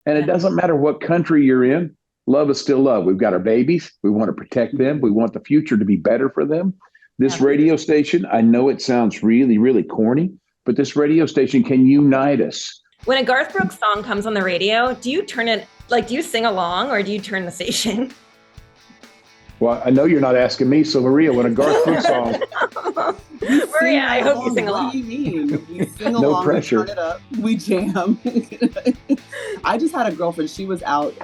And it Yeah. doesn't matter what country you're in, love is still love. We've got our babies. We want to protect them. We want the future to be better for them. This Yeah. radio station, I know it sounds really, really corny, but this radio station can unite us. When a Garth Brooks song comes on the radio, do you turn it like do you sing along or do you turn the station? Well, I know you're not asking me. So, Maria, when a Garth Brooks song, We Maria, sing I hope you along. sing What do along. you mean? We sing no along, we turn pressure. it up, we jam. I just had a girlfriend. She was out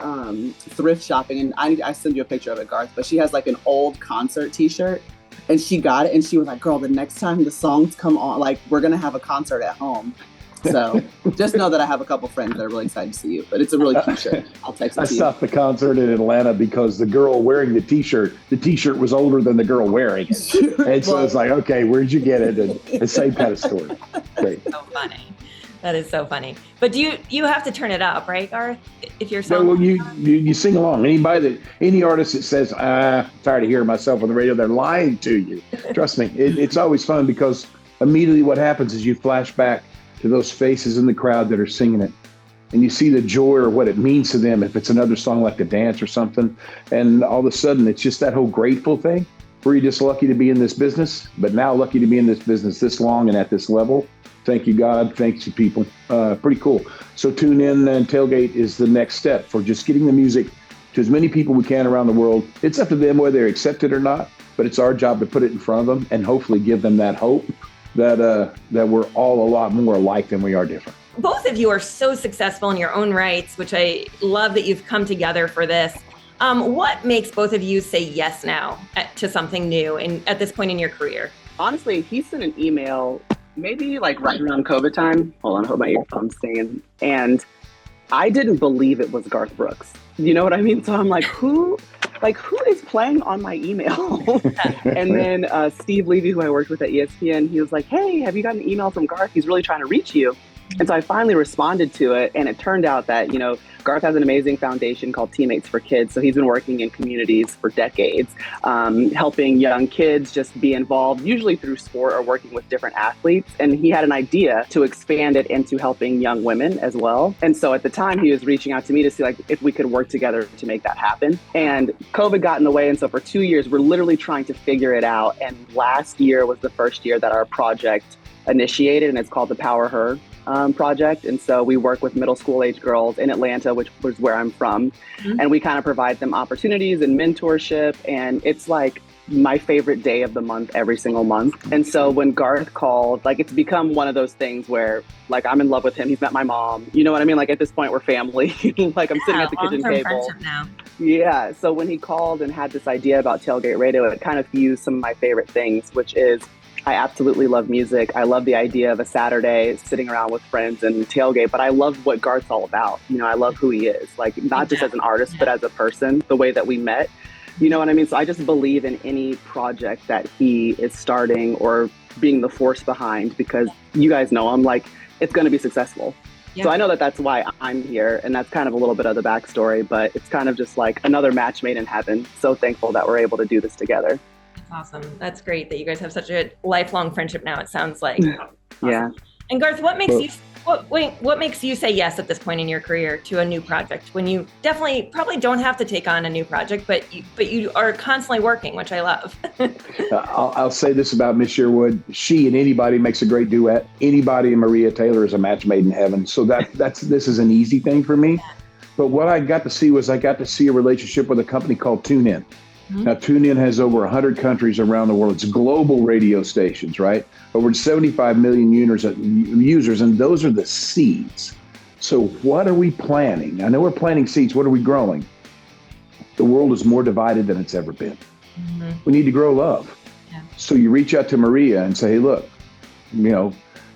thrift shopping, and I send you a picture of it, Garth. But she has like an old concert T-shirt, and she got it, and she was like, "Girl, the next time the songs come on, like we're gonna have a concert at home." So just know that I have a couple friends that are really excited to see you. But it's a really cute shirt. I'll text I it to you. stopped the concert in Atlanta because the girl wearing the T-shirt was older than the girl wearing it. And so it's like, okay, where'd you get it? And the same kind of story. Great. So funny. That is so funny. But do you have to turn it up, right, Garth? If you're No, song. well, you sing along. Any artist that says, tired of hearing myself on the radio, they're lying to you. Trust me, it's always fun because immediately what happens is you flash back to those faces in the crowd that are singing it. And you see the joy or what it means to them if it's another song like The Dance or something. And all of a sudden, it's just that whole grateful thing where you're just lucky to be in this business, but now lucky to be in this business this long and at this level. Thank you, God. Thanks you, people. Pretty cool. So tune in, and Tailgate is the next step for just getting the music to as many people we can around the world. It's up to them whether they accept it or not, but it's our job to put it in front of them and hopefully give them that hope that we're all a lot more alike than we are different. Both of you are so successful in your own rights, which I love that you've come together for this. What makes both of you say yes now to something new and at this point in your career? Honestly, he sent an email maybe like right around COVID time. Hold on, I hope my earphone's staying. And I didn't believe it was Garth Brooks. You know what I mean? So I'm like, who is playing on my email? And then Steve Levy, who I worked with at ESPN, he was like, hey, have you got an email from Garth? He's really trying to reach you. And so I finally responded to it. And it turned out that, Garth has an amazing foundation called Teammates for Kids. So he's been working in communities for decades, helping young kids just be involved, usually through sport or working with different athletes. And he had an idea to expand it into helping young women as well. And so at the time, he was reaching out to me to see like if we could work together to make that happen. And COVID got in the way. And so for 2 years, we're literally trying to figure it out. And last year was the first year that our project initiated, and it's called the Power Her project. And so we work with middle school age girls in Atlanta, which was where I'm from. Mm-hmm. And we kind of provide them opportunities and mentorship. And it's like my favorite day of the month every single month. And so when Garth called, like it's become one of those things where like I'm in love with him. He's met my mom. You know what I mean? Like at this point we're family. Like I'm sitting at the kitchen table. Now. Yeah. So when he called and had this idea about Tailgate Radio, it kind of fused some of my favorite things, which is I absolutely love music. I love the idea of a Saturday sitting around with friends and tailgate, but I love what Garth's all about. I love who he is, like not just as an artist, but as a person, the way that we met. You know what I mean? So I just believe in any project that he is starting or being the force behind, because you guys know him, like it's going to be successful. Yeah. So I know that that's why I'm here, and that's kind of a little bit of the backstory, but it's kind of just like another match made in heaven. So thankful that we're able to do this together. Awesome. That's great that you guys have such a lifelong friendship now, it sounds like. Awesome. Yeah. And Garth, what makes you say yes at this point in your career to a new project when you definitely probably don't have to take on a new project, but you are constantly working, which I love. I'll say this about Miss Sherwood. She and anybody makes a great duet. Anybody and Maria Taylor is a match made in heaven. So this is an easy thing for me. But what I got to see was I got to see a relationship with a company called TuneIn. Mm-hmm. Now, TuneIn has over 100 countries around the world. It's global radio stations, right? Over 75 million users, and those are the seeds. So what are we planting? I know we're planting seeds. What are we growing? The world is more divided than it's ever been. Mm-hmm. We need to grow love. Yeah. So you reach out to Maria and say, hey, look,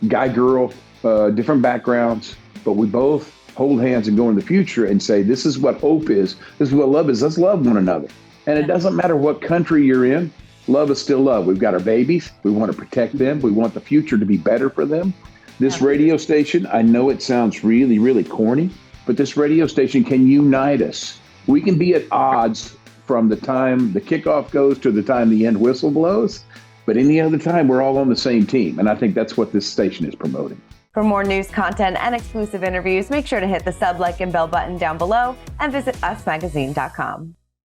guy, girl, different backgrounds, but we both hold hands and go in the future and say, this is what hope is. This is what love is. Let's love one another. And it doesn't matter what country you're in, love is still love. We've got our babies. We want to protect them. We want the future to be better for them. This radio station, I know it sounds really, really corny, but this radio station can unite us. We can be at odds from the time the kickoff goes to the time the end whistle blows, but any other time, we're all on the same team. And I think that's what this station is promoting. For more news, content, and exclusive interviews, make sure to hit the sub, like, and bell button down below and visit usmagazine.com.